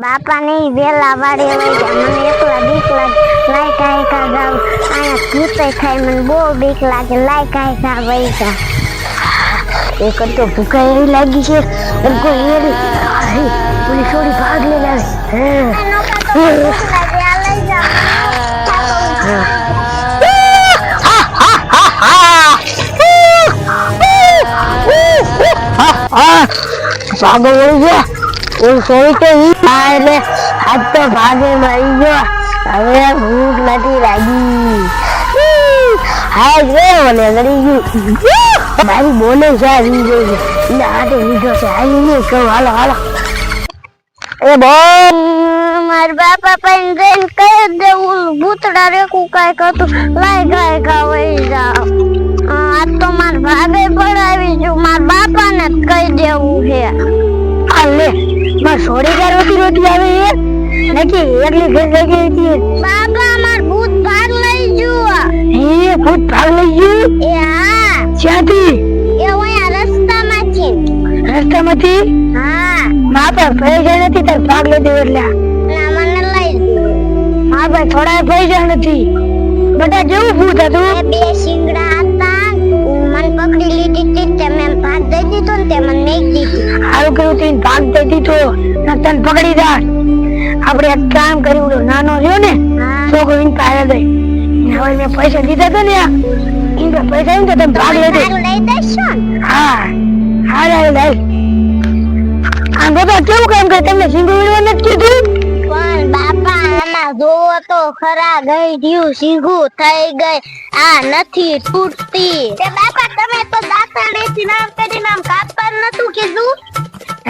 બાપા ની વેલા વાડે લઈ ગયા મને એકલા બીક લાગે લાઈ કાઈ કા જાવ આયા ભૂતે ખાઈ મને બહુ બીક લાગે લાઈ કાઈ કા વઈ જા એક તો ભૂખા એવી લાગી છે એમ કોઈ એવી પુલિસ છોડી ભાગ લઈ જાય ભાગો વળી ગયા સોઈ તો એટલે આજ તો ભાગે મળી ગયો હવે ભૂખ નથી લાગી હા રે મને લડી ગયું મારી બોલે છે આવી ગઈ એટલે આટે લીધો છે આવી ગઈ કહું હાલો હાલો એ બોલ મારા બાપા પણ જઈને કહી દેવું ભૂતડા રેકું કાંઈ કરતું લાઈ ગાય ખાવાઈ જાવ આ તો મારા ભાગે પડાવી છું મારા બાપાને જ કહી દેવું છે લે માં સોરી કા રોટી રોટી આવે એ નકી એકલી ઘર ગઈ હતી બાબા માર ભૂત ભાગ લઈ ગયો હે ભૂત ભાગ લઈ ગયો એ હા ક્યાંથી એ ઓયા રસ્તામાંથી હા માં પર પૈસા નથી તાર ભાગ લઈ દે એટલે ના મને લઈ દે માં ભાઈ થોડા પૈસા નથી બેટા જેવું ભૂત હતું બે શિંગડા હતા મન પકડી લીધી તે મેં ભાગ દઈ દીધો ને તે મને મેક દીધી હારું કર્યું તીન ભાગ દઈ દીધો ન તન પકડી જા આપણે એક કામ કર્યું નાનો રહ્યો ને છોકરો ઇન પાયા દે હવે મેં પૈસા દીધા તો ને ઇન પૈસા ઇન તો તને ભાગ લઈ દે લઈ દેશો હા હા લઈ આ બધો કેવું કામ કરે તમને સિંગુ વિડવા નથી કીધું પણ બાપા આમાં જોવો તો ખરા ગઈ રહ્યું સિંગુ થઈ ગઈ આ નથી તૂટતી તે બાપા તમે તો દાંતણેથી નામ કરી નામ કાપવા નતું કીધું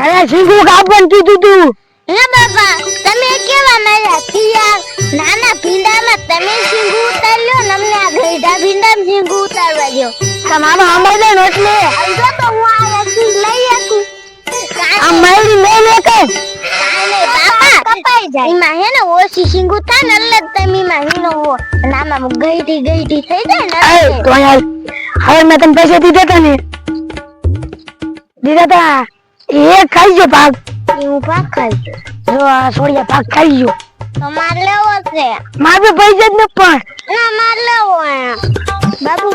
અરે સિંગુ કાપવાનું કીધું તું હે બાપા તમે કેવા નયા થિયા નાના ભીંડામાં તમે સિંગુ ઉતાર્યો ને અમને આ ગઈઢા ભીંડામાં સિંગુ ઉતારવા દો તમારો આંબા દે એટલે આજો તો હું આ સિંગ લઈ આકું આ મારી લે લે કે કાલે બાપા કપાઈ જાય ઈમાં હે ને ઓસી સિંગુ થાય ને એટલે તમે માં હીનો હો નામાં ગઈઢી થઈ જાય ને એ તો યાર હવે મેં તને પૈસા દીધા તા ને દીધા તા એ ખાઈ જો ભાગ હું ભાગ ખાઈ જો આ સોડિયા ભાગ ખાઈ જો તો માર લેવો છે મારે પૈસા જ ન પણ ના માર લેવો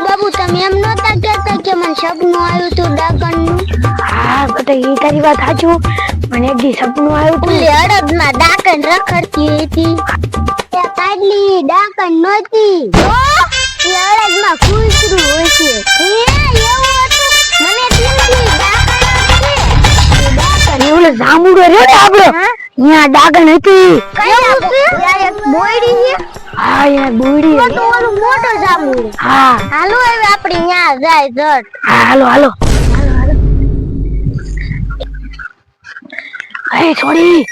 બાબુ તમે એમ નતા કહેતા કે મને સપનું આવ્યું તું ડાકણનું હા બટ એ તારી વાત સાચું મને એક દી સપનું આવ્યું તું લે અડદમાં ડાકણ રખડતી હતી તે કાડલી ડાકણ નહોતી તો એ અડદમાં કૂતરું હોય છે એ એવું હતું મને દિલથી ડાકણ હતી ડાકણ એવું જામુડો રહ્યો ને આપણો અહીંયા ડાકણ હતી કેવું છે યાર બોયડી છે હા યાર બોયડી તો ઓલું મોટો જામુડો હા હાલો હવે આપણે ન્યા જાય જટ હા હાલો એ છોડી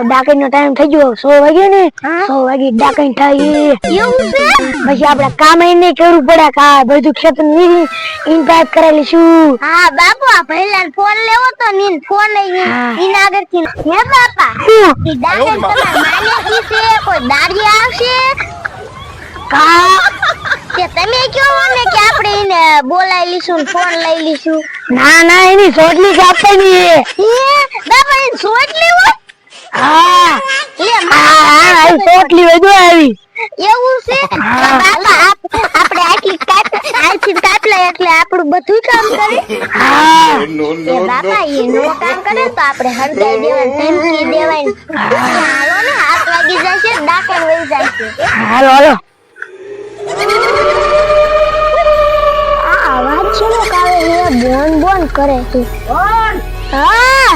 ડાકણ નો ટાઈમ થઈ ગયો 100 વાગ્યો ને 100 વાગે ડાકણ થાય એવું છે પછી આપણે કામ નહીં કરવું પડે કા બધું ખેતર ની ઇન્વાઇટ કરેલી છું હા બાપુ આ પહેલા ફોન લેવો તો નીન ફોન લઈ ઈન આગળથી હે બાપા ઈ ડાકણ તમાર માને કી છે કોઈ દાડી આવશે કા કે તમે કેવો ને કે આપણે એને બોલાઈ લીશું ફોન લઈ લીશું ના એની સોટલી કાપવાની હે બાપા એની સોટલી હોય હા લે આ સોટલી વધુ આવી એવું છે બાપા આપણે આટલી કાપલા એટલે આપણું બધું કામ કરે હા એ બાપા એનો કામ કરે તો આપણે હરગાઈ દેવાનું ધમકી દેવાની હાલો ને 7 વાગી જશે ડાકણ વઈ જશે હાલો આવાજ છે ને કાવે એ બોન કરે છે બોન હા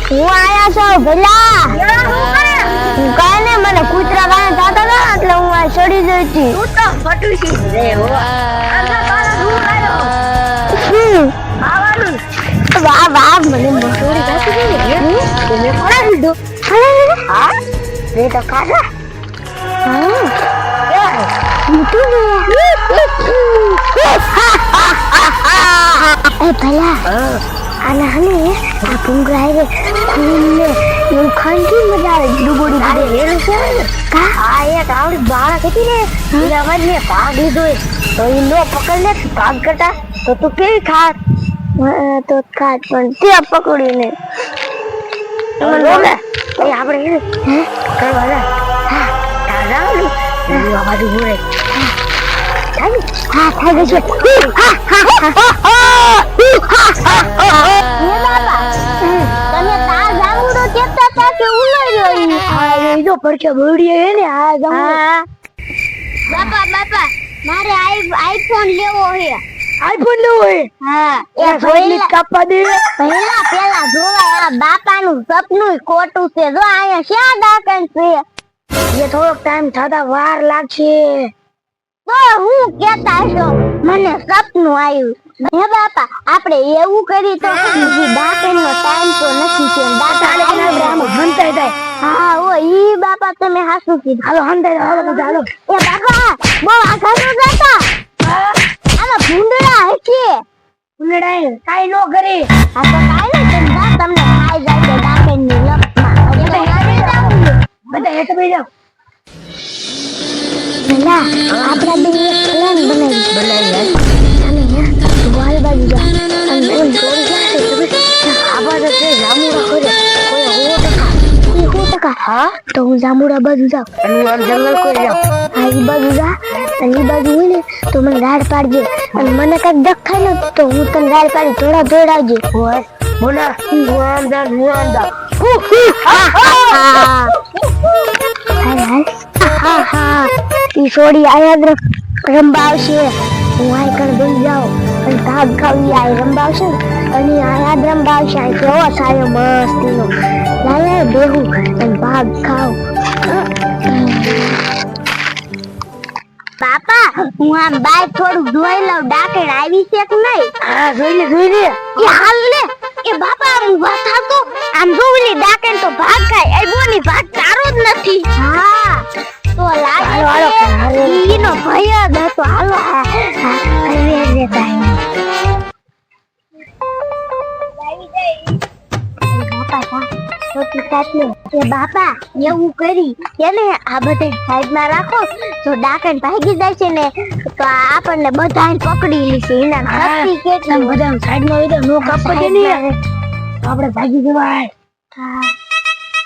હું આયા છો ભલા હું કાઈ ને મને કૂતરા વાળા દાદા ના એટલે હું આ ચડી જઈ હતી તું તો ફટુ છી રે હો આના તારા દૂર આવ્યો આવાનું વાહ મને મોટોડી કાપી દે તમે કોણ લીધો હા રે તો ખાધા હા એ ભલા આના હને આ ભૂંગળા રે ખૂનને એવું ખાંડી મજા આવે ડુબોડી અરે એનું છે કા આ એક આવડી બાળા હતી ને એના અવાજ ને ભાગ લીધો તો એ નો પકડ લે ભાગ કરતા તો તું કેવી ખાત તો ખાત પણ તે પકડ્યું ને હે કરવા જા હા તારા નું આ બાજુ બોલે હા થાય છે હા બાબા તમે તાર જામુડો કેતા તા કે ઉલર્યો હા એ જો પડકે બોડીએ હે ને આ જામુડો બાપા મારે આઈફોન લેવો હે હા એ જોઈ કાપવા દે પેલા જોવાય આ બાપાનું સપનું ખોટું છે જો આયા ક્યાં ડાકણ છે એ થોડોક ટાઈમ થતા વાર લાગશે તો હું કેતા છો મને સપનું આવ્યું હે બાપા આપણે એવું કરી તો ડાકણનો ટાઈમ તો નથી છે ડાકણ હંતાઈ જાય હા ઓ ઈ બાપા તમે હાસુ કીધું હાલો હંતાઈ હાલો બધા હાલો એ બાપા બહુ આઘાનો જતા આલા ભૂંડડા હે છે ભૂંડડા કાઈ નો કરે આ તો કાઈ ને તમને ખાઈ જાય છે ડાકણની લપમાં બધા હેઠ બેસી જાવ ના આપડા બે પ્લાન બનાવી અને વાલ બાજુ જા અને બોલ જોઈ જાય આબાદ છે જામુડા ખોજે કોઈ હો ટકા હા તો હું જામુડા બાજુ જાઉં અને આમ જંગલ કોઈ જાઉં આ ઈ બાજુ જા અને ઈ બાજુ હોય ને તો મને ગાડ પાડજે અને મને કઈક દેખાય ને તો હું તને ગાડ પાડી થોડા દોડાવજે હોય બોલા હું આમ દા હા હા ઈ છોડી આયા રંબા આવશે હું આય કર બની જાઉં અને ભાગ ખાવી આય રંબા આવશે અને આયા રંબા આવશે આ કેવો સારો મસ્તીનો લાય બેહું અને ભાગ ખાવ બાપા હું આમ બાય થોડું જોઈ લઉં ડાકણ આવી છે કે નહીં હા જોઈ લે એ હાલ લે એ બાપા હું વાત હતો આમ જોઈ ડાકણ તો ભાગ ખાય એ બોની ભાગ તારો જ નથી હા તો લાગે ઈનો ભય જ હતો હાલો હવે રેતા બાપા એવું કરી એને આ બધા સાઈડમાં રાખો તો ડાકણ ભાગી જાય છે ને તો આપણને બધાને પકડી લીશે એના શક્તિ કેટલી બધા સાઈડમાં હોય તો નો કાપડે નહીં આપણે ભાગી જવાય હા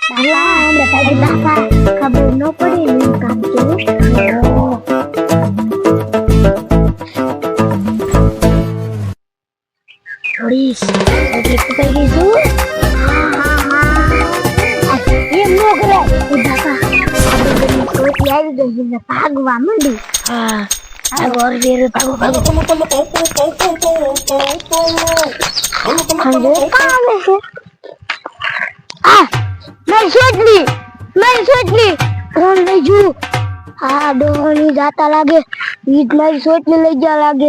આપણે ભાગી બાપા ખબર ન પડે ને કામ કેવું થોડી એટલે પકડી ગઈશું ભાગવા માંડી હા જાતા લાગે ઈદ મારી સોટલી લઈ જા લાગે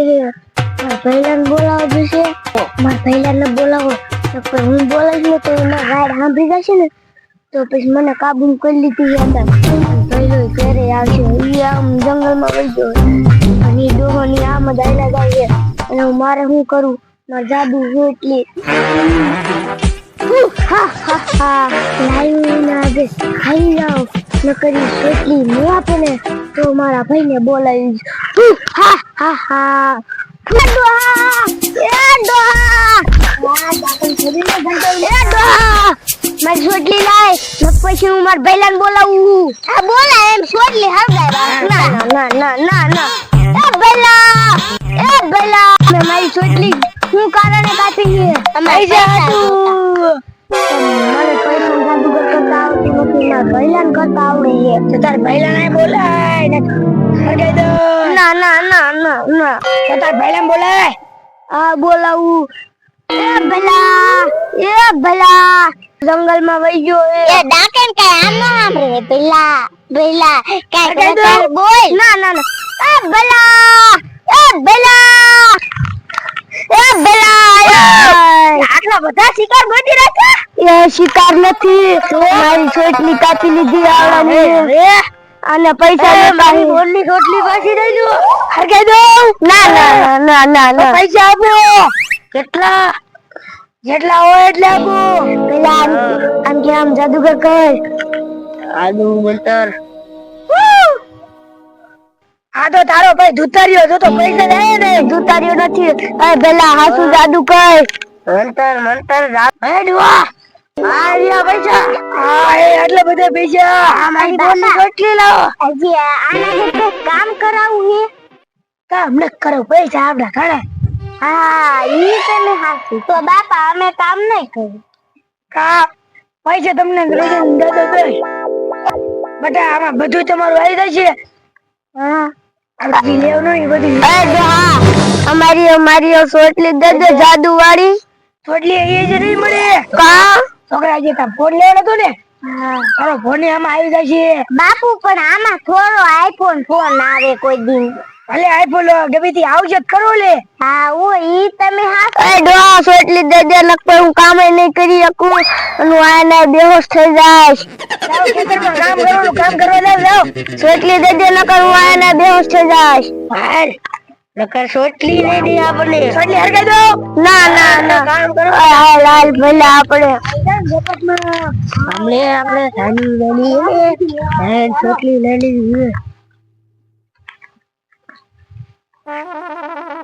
પહેલા બોલાવો જશે મારા પહેલા ને બોલાવો હું બોલાવીશ ને તો એમાં ગાડ સાંભળી જશે ને તો પછી મને કાબુ કરી લીધી અંદર પહેલો ક્યારે આવશે ઈ આમ જંગલમાં વહી ગયો અને ઈ ડોહોની આમ જ આયલા જાય અને મારે શું કરું મારે જાદુ એટલી લાઈવ ના આજે ખાઈ જાઓ ન કરી એટલી ન આપે ને તો મારા ભાઈને બોલાવીશ મારી સોટલી લાય પછી હું મારા ભાઈલાને બોલાવું આ બોલા એમ સોટલી હળગાય ના એ ભલા મે મારી સોટલી હું કારણે કાપી છે અમારી જાદુ મને પૈસા જાદુ કરતા આવતી નથી ના ભાઈલાને કરતા આવડે છે તો તાર ભાઈલાને બોલાય ને હળગાઈ દો ના તો તાર ભાઈલાને બોલાય આ બોલાવું એ ભલા જંગલમાં વહી ગયો એ ડાકણ કાય આમ ના સાંભળે ભલા કાય કર બોલ ના એ ભલા આટલા બધા શિકાર ગોતી રાખ્યા એ શિકાર નથી મારી છોટલી કાપી લીધી આવડાની અને પૈસા મારી રોટલી પાછી દઈ દો હરગાઈ દો ના પૈસા આપો કેટલા જેટલા હોય એટલે આપો પેલા આમ કે આમ જાદુગર કર આદુ મંતર આ તો તારો ભાઈ ધુતાર્યો જો તો પૈસા જાય ને ધુતાર્યો નથી એ પેલા હાસુ જાદુ કર મંતર હે ડુઆ આ રહ્યા પૈસા આ એટલે બધા પૈસા આ મારી બોલની રોટલી લાવો હજી આના કે કામ કરાવું હે કામ ન કરો પૈસા આપડા ઘણા હા ઈ તમે હાચું તો બાપા અમે કામ નહીં કર્યું કા પૈસા તમને રોજ દાદા દે બટા આમાં બધું તમારું આવી જશે હા આપણે લેવાનું એ બધું અમારી સોટલી દે જાદુ વાળી રોટલી એ જ નહીં મળે કા છોકરા જે તા ફોન લેવાનો હતો ને હા તારો ફોન આમાં આવી જશે બાપુ પણ આમાં થોડો આઈફોન ફોન આવે કોઈ દિન ભલે આઈફોન ગમેથી આવશે કરો લે હા ઓ ઈ તમે હા એ ડોહા સોટલી દે નકર હું કામ નહીં કરી શકું અને આને બેહોશ થઈ જાય જાઓ ખેતરમાં કામ કરવાનું કામ કરવા જાઓ સોટલી દે નકર હું આને બેહોશ થઈ જાય હાલ નકર સોટલી નહીં દે આપણે રોટલી હરગાઈ દો ના કામ કરો હાલ હાલ ભલે આપણે હમણે આપણે નાની નાની છોટલી નાની